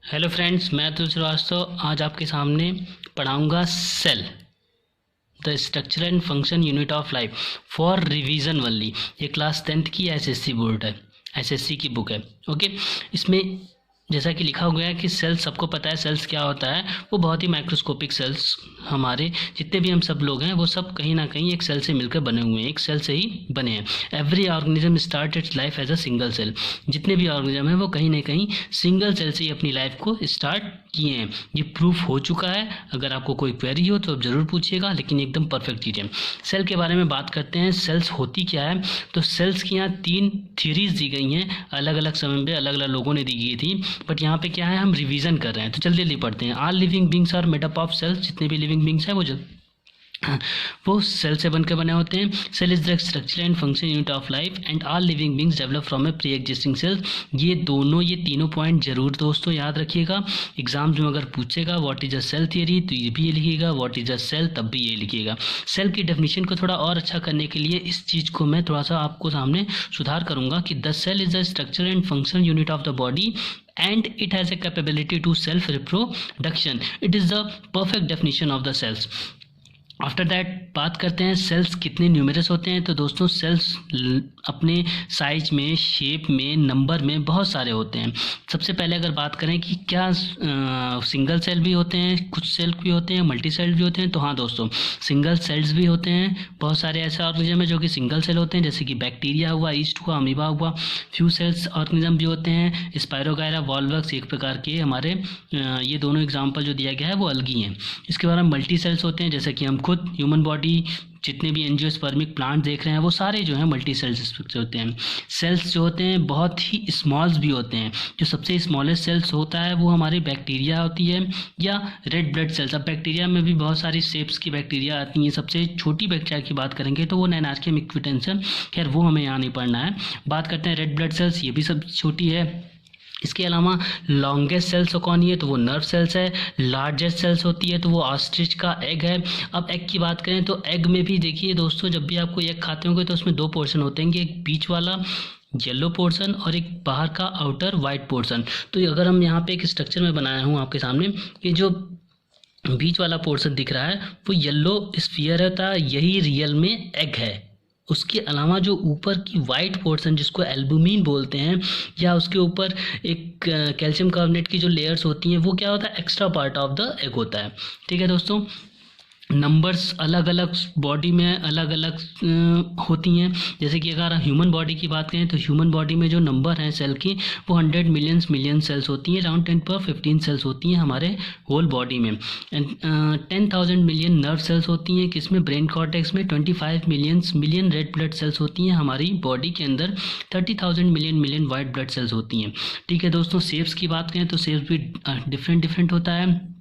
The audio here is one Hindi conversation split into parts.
हेलो फ्रेंड्स, मैं अतुल श्रीवास्तव आज आपके सामने पढ़ाऊंगा cell the structure and function unit of life for revision only. ये क्लास 10th की एसएससी बोर्ड है, एसएससी की बुक है। ओके, इसमें जैसा कि लिखा हुआ है कि सेल्स, सबको पता है सेल्स क्या होता है। वो बहुत ही माइक्रोस्कोपिक सेल्स, हमारे जितने भी हम सब लोग हैं वो सब कहीं ना कहीं एक सेल से मिलकर बने हुए हैं, एक सेल से ही बने हैं। Every organism start its life as a single cell. जितने भी ऑर्गेनिज्म हैं वो कहीं ना कहीं सिंगल सेल से ही अपनी लाइफ को स्टार्ट किए हैं। ये प्रूफ हो चुका है। अगर आपको कोई क्वेरी हो तो आप ज़रूर पूछिएगा, लेकिन एकदम परफेक्ट चीज़ है। सेल के बारे में बात करते हैं, सेल्स होती क्या है। तो सेल्स की यहाँ 3 थ्योरीज दी गई हैं, अलग अलग समय पे अलग अलग लोगों ने दी गई थी, बट यहाँ पे क्या है, हम रिवीजन कर रहे हैं तो जल्दी जल्दी पढ़ते हैं। All living beings are made up of cells. जितने भी लिविंग बींग्स हैं वो सेल से बनकर बने होते हैं। Cell is the structure and function unit of life and all living beings develop from a pre existing cells. ये तीनों पॉइंट जरूर दोस्तों याद रखिएगा। एग्जाम्स में अगर पूछेगा what is a cell theory तो ये भी ये लिखिएगा, व्हाट इज अ सेल तब भी ये लिखिएगा। सेल की डेफिनेशन को थोड़ा और अच्छा करने के लिए इस चीज़ को मैं थोड़ा सा आपको सामने सुधार करूंगा कि the cell is the structure and function unit of the body and it has a capability to self reproduction. It is the perfect definition of the cells. After that बात करते हैं सेल्स कितने न्यूमरस होते हैं। तो दोस्तों सेल्स अपने साइज में, शेप में, नंबर में बहुत सारे होते हैं। सबसे पहले अगर बात करें कि क्या सिंगल सेल भी होते हैं, कुछ सेल भी होते हैं, मल्टी सेल भी होते हैं, तो हाँ दोस्तों, सिंगल सेल्स भी होते हैं। बहुत सारे ऐसे ऑर्गेनिज्म है जो कि सिंगल सेल होते हैं, जैसे कि बैक्टीरिया हुआ, ईस्ट हुआ, अमीबा हुआ। फ्यू सेल्स ऑर्गेनिज्म भी होते हैं, स्पायरोगायरा, वॉल्वक्स, एक प्रकार के हमारे ये दोनों एग्जाम्पल जो दिया गया है वो अलग ही हैं। इसके बाद मल्टी सेल्स होते हैं, जैसे कि हम खुद ह्यूमन बॉडी, जितने भी एंजियोस्पर्मिक प्लांट देख रहे हैं वो सारे जो हैं मल्टी सेल्स स्ट्रक्चर होते हैं। सेल्स जो होते हैं बहुत ही स्मॉल्स भी होते हैं। जो सबसे स्मॉलेस्ट सेल्स होता है वो हमारी बैक्टीरिया होती है या रेड ब्लड सेल्स। अब बैक्टीरिया में भी बहुत सारी शेप्स की बैक्टीरिया आती हैं। सबसे छोटी बैक्टीरिया की बात करेंगे तो वो नाइनार्कियम इक्विटेंस है। खैर वो हमें यहाँ नहीं पढ़ना है। बात करते हैं रेड ब्लड सेल्स, ये भी सब छोटी है। इसके अलावा लॉन्गेस्ट सेल्स कौन है तो वो नर्व सेल्स है। लार्जेस्ट सेल्स होती है तो वो ऑस्ट्रिच का एग है। अब एग की बात करें तो एग में भी देखिए दोस्तों, जब भी आपको एग खाते होंगे तो उसमें 2 पोर्शन होते हैं, एक बीच वाला येलो पोर्शन और एक बाहर का आउटर वाइट पोर्शन। तो अगर हम यहाँ पे एक स्ट्रक्चर में बनाया हूँ आपके सामने, कि जो बीच वाला पोर्शन दिख रहा है वो येलो स्फीयर होता है, यही रियल में एग है। उसके अलावा जो ऊपर की वाइट पोर्शन जिसको एल्बुमिन बोलते हैं, या उसके ऊपर एक कैल्शियम कार्बोनेट की जो लेयर्स होती हैं, वो क्या होता है, extra part of the egg होता है। ठीक है दोस्तों, नंबर्स अलग अलग बॉडी में अलग अलग होती हैं। जैसे कि अगर ह्यूमन बॉडी की बात करें तो ह्यूमन बॉडी में जो नंबर हैं सेल की वो 100 मिलियन सेल्स होती हैं। अराउंड 10^15 सेल्स होती हैं हमारे होल बॉडी में। 10,000 मिलियन नर्व सेल्स होती हैं किसमें, ब्रेन कॉर्टेक्स में। 25 मिलियन रेड ब्लड सेल्स होती हैं हमारी बॉडी के अंदर। 30,000 मिलियन वाइट ब्लड सेल्स होती हैं। ठीक है दोस्तों, शेप्स की बात करें तो शेप्स भी डिफरेंट होता है।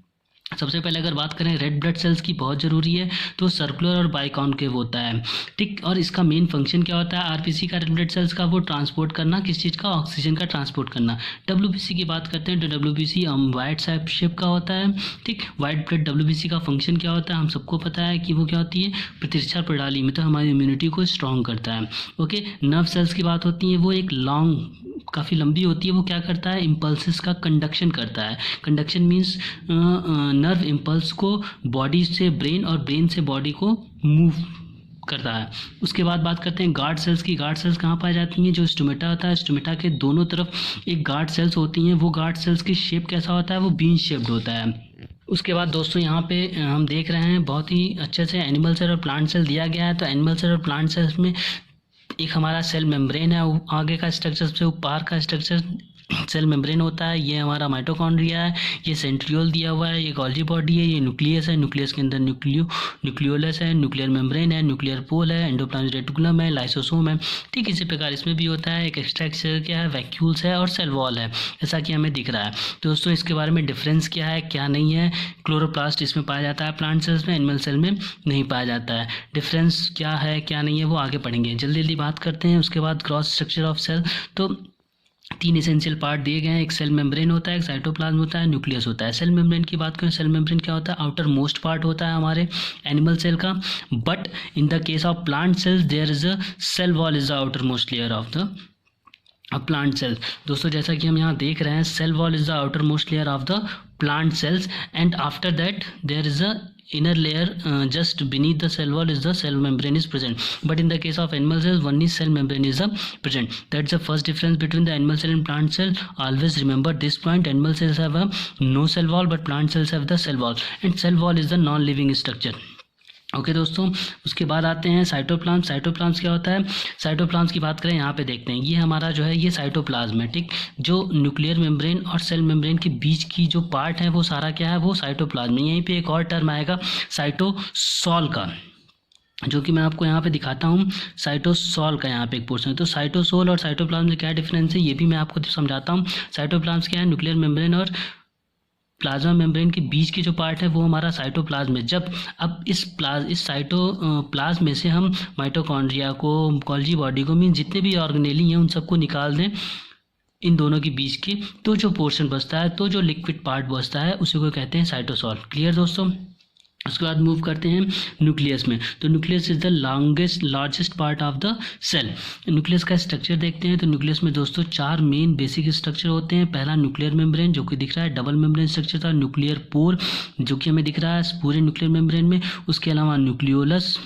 सबसे पहले अगर बात करें रेड ब्लड सेल्स की, बहुत ज़रूरी है, तो सर्कुलर और बाइकॉन्केव होता है। ठीक, और इसका मेन फंक्शन क्या होता है आरपीसी का, रेड ब्लड सेल्स का, वो ट्रांसपोर्ट करना, किस चीज़ का, ऑक्सीजन का ट्रांसपोर्ट करना। डब्ल्यूबीसी की बात करते हैं तो डब्ल्यूबीसी वाइट शेप का होता है। ठीक, वाइट ब्लड डब्ल्यूबीसी का फंक्शन क्या होता है हम सबको पता है कि वो क्या होती है, प्रतिरक्षा प्रणाली में, तो हमारी इम्यूनिटी को स्ट्रॉन्ग करता है। ओके, नर्व सेल्स की बात होती है, वो एक लॉन्ग, काफ़ी लंबी होती है। वो क्या करता है, इम्पल्सिस का कंडक्शन करता है। कंडक्शन मीन्स नर्व इम्पल्स को बॉडी से ब्रेन और ब्रेन से बॉडी को मूव करता है। उसके बाद बात करते हैं गार्ड सेल्स की। गार्ड सेल्स कहाँ पाई जाती हैं, जो स्टोमेटा होता है, स्टोमेटा के दोनों तरफ एक गार्ड सेल्स होती हैं। वो गार्ड सेल्स की शेप कैसा होता है, वो बीन शेप्ड होता है। उसके बाद दोस्तों यहाँ पे हम देख रहे हैं बहुत ही अच्छे से एनिमल सेल और प्लांट सेल दिया गया है। तो एनिमल सेल और प्लांट सेल्स में एक हमारा सेल मेम्ब्रेन है, आगे का स्ट्रक्चर से ऊपर का स्ट्रक्चर सेल मेम्ब्रेन होता है। ये हमारा माइटोकॉन्ड्रिया है, ये सेंट्रियोल दिया हुआ है, ये गोल्जी बॉडी है, ये न्यूक्लियस है, न्यूक्लियस के अंदर न्यूक्लियोलस है, न्यूक्लियर मेम्ब्रेन है, न्यूक्लियर पोल है, एंडोप्लाज्मिक रेटिकुलम है, लाइसोसोम है। ठीक इसी प्रकार इसमें भी होता है। एक एक्स्ट्रा क्या है, वैक्यूल्स है और सेल वॉल है, जैसा कि हमें दिख रहा है। तो दोस्तों इसके बारे में डिफरेंस क्या है, क्या नहीं है। क्लोरोप्लास्ट इसमें पाया जाता है प्लांट सेल्स में, एनिमल सेल में नहीं पाया जाता है। डिफरेंस क्या है क्या नहीं है वो आगे पढ़ेंगे, जल्दी जल्दी बात करते हैं। उसके बाद क्रॉस स्ट्रक्चर ऑफ सेल, तो 3 एसेंशियल पार्ट दिए गए हैं। एक सेल मेम्ब्रेन होता है, एक साइटोप्लाज्म होता है, न्यूक्लियस होता है। सेल मेम्ब्रेन की बात करें, सेल मेम्ब्रेन क्या होता है, आउटर मोस्ट पार्ट होता है हमारे एनिमल सेल का। But in the case of plant cells there is a cell wall is the outer most layer of the अब प्लांट सेल्स, दोस्तों जैसा कि हम यहाँ देख रहे हैं, cell wall is the outer most layer of the plant cells, and after that there is a inner layer just beneath the cell wall is the cell membrane is present. But in the case of animal cells, only cell membrane is present. That's the first difference between the animal cell and plant cell. Always remember this point. Animal cells have a no cell wall, but plant cells have the cell wall, and cell wall is the non living structure. Okay दोस्तों, उसके बाद आते हैं साइटोप्लाज्म। साइटोप्लाज्म क्या होता है? साइटोप्लाज्म की बात करें, यहाँ पे देखते हैं, ये हमारा जो है ये साइटोप्लाज्म है, ठीक। जो न्यूक्लियर मेम्ब्रेन और सेल मेम्ब्रेन के बीच की जो पार्ट है वो सारा क्या है, वो साइटोप्लाज्म है। यहीं पे एक और टर्म आएगा साइटोसॉल का, जो कि मैं आपको यहाँ पे दिखाता हूँ। साइटोसॉल का यहाँ पे एक पोर्शन है। तो साइटोसोल और साइटोप्लाज्म में क्या डिफरेंस है ये भी मैं आपको समझाता हूँ। साइटोप्लाज्म क्या है? न्यूक्लियर मेम्ब्रेन और प्लाज्मा मेम्ब्रेन के बीच की जो पार्ट है वो हमारा साइटोप्लाज्म है। जब अब इस साइटोप्लाज्म में से हम माइटोकॉन्ड्रिया को, गोल्जी बॉडी को, मीन जितने भी ऑर्गेनेली हैं उन सबको निकाल दें इन दोनों के बीच के, तो जो पोर्शन बचता है, तो जो लिक्विड पार्ट बचता है उसी को कहते हैं साइटोसॉल। क्लियर दोस्तों? उसके बाद मूव करते हैं न्यूक्लियस में। तो nucleus is the largest part of the cell. Nucleus का स्ट्रक्चर देखते हैं। तो न्यूक्लियस में दोस्तों 4 मेन बेसिक स्ट्रक्चर होते हैं। पहला न्यूक्लियर मेम्ब्रेन, जो कि दिख रहा है, डबल मेम्ब्रेन स्ट्रक्चर था। न्यूक्लियर पोर, जो कि हमें दिख रहा है पूरे न्यूक्लियर मेम्ब्रेन में। उसके अलावा न्यूक्लियोलस,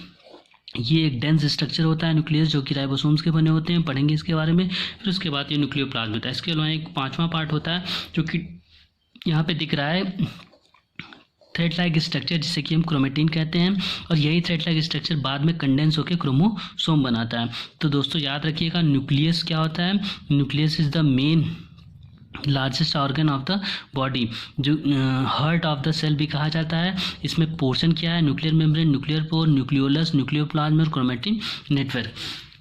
ये एक डेंस स्ट्रक्चर होता है न्यूक्लियस, जो कि राइबोसोम्स के बने होते हैं, पढ़ेंगे इसके बारे में। फिर उसके बाद ये न्यूक्लियोप्लाज्म होता है। इसके अलावा एक 5वां पार्ट होता है जो कि यहाँ पे दिख रहा है, थ्रेड लाइक स्ट्रक्चर, जिसे कि हम क्रोमेटिन कहते हैं। और यही थ्रेड लाइक स्ट्रक्चर बाद में कंडेंस होकर क्रोमोसोम बनाता है। तो दोस्तों याद रखिएगा, न्यूक्लियस क्या होता है? Nucleus is the main largest organ of the body, जो हार्ट ऑफ द सेल भी कहा जाता है। इसमें पोर्शन क्या है? Nuclear membrane, nuclear pore, nucleolus, nucleoplasm और क्रोमेटिन नेटवर्क।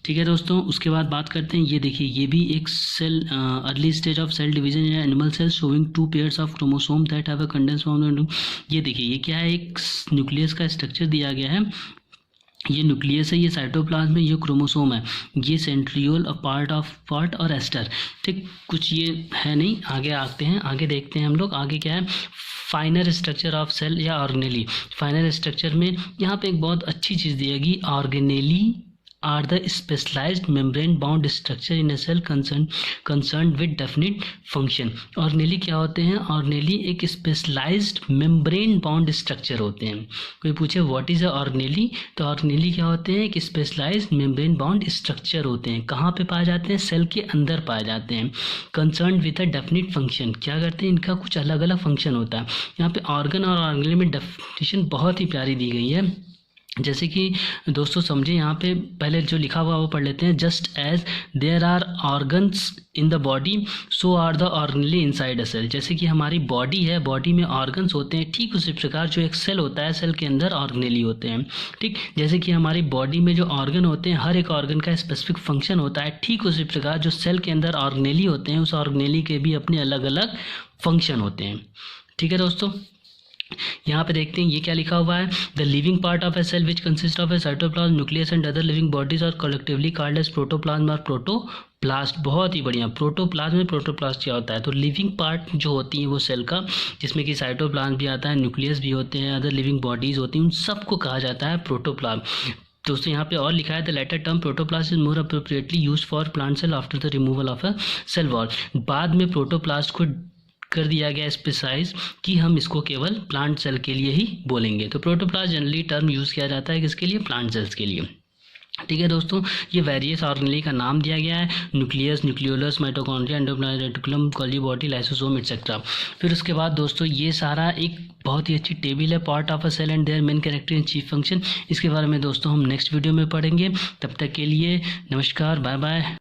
ठीक है दोस्तों, उसके बाद बात करते हैं, ये देखिए, ये भी एक cell early stage of cell division है। Animal cells showing 2 pairs of chromosome that have a condense form. ये देखिए, ये क्या है? एक न्यूक्लियस का स्ट्रक्चर दिया गया है। ये न्यूक्लियस है, ये साइटोप्लाज्म है, ये क्रोमोसोम है, ये centriole, a part of part और एस्टर। ठीक, कुछ ये है नहीं। आगे आते हैं, आगे देखते हैं हम लोग आगे क्या है। फाइनर स्ट्रक्चर ऑफ सेल या ऑर्गेनेली। फाइनर स्ट्रक्चर में यहाँ पे एक बहुत अच्छी चीज़ दी गई, organelle are the specialized membrane bound structure in a cell concerned with definite function। Organelle क्या होते हैं? ऑर्गेनेली एक स्पेशलाइज्ड मेम्ब्रेन बाउंड स्ट्रक्चर होते हैं। कोई पूछे व्हाट इज अ ऑर्गेनेली, तो ऑर्गेनेली क्या होते हैं? एक स्पेशलाइज्ड मेम्ब्रेन बाउंड स्ट्रक्चर होते हैं। कहाँ पे पाए जाते हैं? सेल के अंदर पाए जाते हैं। Concern with a definite function, क्या करते हैं? इनका कुछ अलग अलग फंक्शन होता है। यहाँ पे ऑर्गन और ऑर्गेनेली में डेफिनेशन बहुत ही प्यारी दी गई है। जैसे कि दोस्तों समझे, यहाँ पे पहले जो लिखा हुआ वो पढ़ लेते हैं। Just as there are organs in the body, so are the organelle inside a cell. जैसे कि हमारी बॉडी है, बॉडी में ऑर्गन्स होते हैं, ठीक उसी प्रकार जो एक सेल होता है, सेल के अंदर ऑर्गेनेली होते हैं। ठीक, जैसे कि हमारी बॉडी में जो ऑर्गन होते हैं, हर एक ऑर्गन का स्पेसिफिक फंक्शन होता है, ठीक उसी प्रकार जो सेल के अंदर ऑर्गेनेली होते हैं, उस ऑर्गेनेली के भी अपने अलग अलग फंक्शन होते हैं। ठीक है दोस्तों, यहाँ पे देखते हैं ये क्या लिखा हुआ है। The living part of a cell which consist of a cytoplasm, nucleus and other living bodies are collectively called as protoplasm और प्रोटोप्लास्ट। बहुत ही बढ़िया। प्रोटोप्लाज्म में प्रोटोप्लास्ट क्या होता है? तो लिविंग पार्ट जो होती है वो सेल का, जिसमें कि साइटोप्लाज्म भी आता है, न्यूक्लियस भी होते हैं, अदर लिविंग बॉडीज होती हैं, उन सबको कहा जाता है प्रोटोप्लाज्म। दोस्तों यहाँ पे और लिखा है, the latter term protoplast is more appropriately used for plant cell after the removal of a cell wall. बाद में प्रोटोप्लास्ट को कर दिया गया स्पेसाइज कि हम इसको केवल प्लांट सेल के लिए ही बोलेंगे। तो प्रोटोप्लास्ट जनरली टर्म यूज़ किया जाता है किसके लिए? प्लांट सेल्स के लिए। ठीक है दोस्तों, ये वेरियस ऑर्गेनेली का नाम दिया गया है, nucleus, nucleolus, mitochondria, endoplasm, reticulum, Golgi body, lysosome etcetera. फिर उसके बाद दोस्तों ये सारा एक बहुत ही अच्छी टेबल है, part of a cell and their main character and chief function. इसके बारे में दोस्तों हम नेक्स्ट वीडियो में पढ़ेंगे। तब तक के लिए नमस्कार, बाय बाय।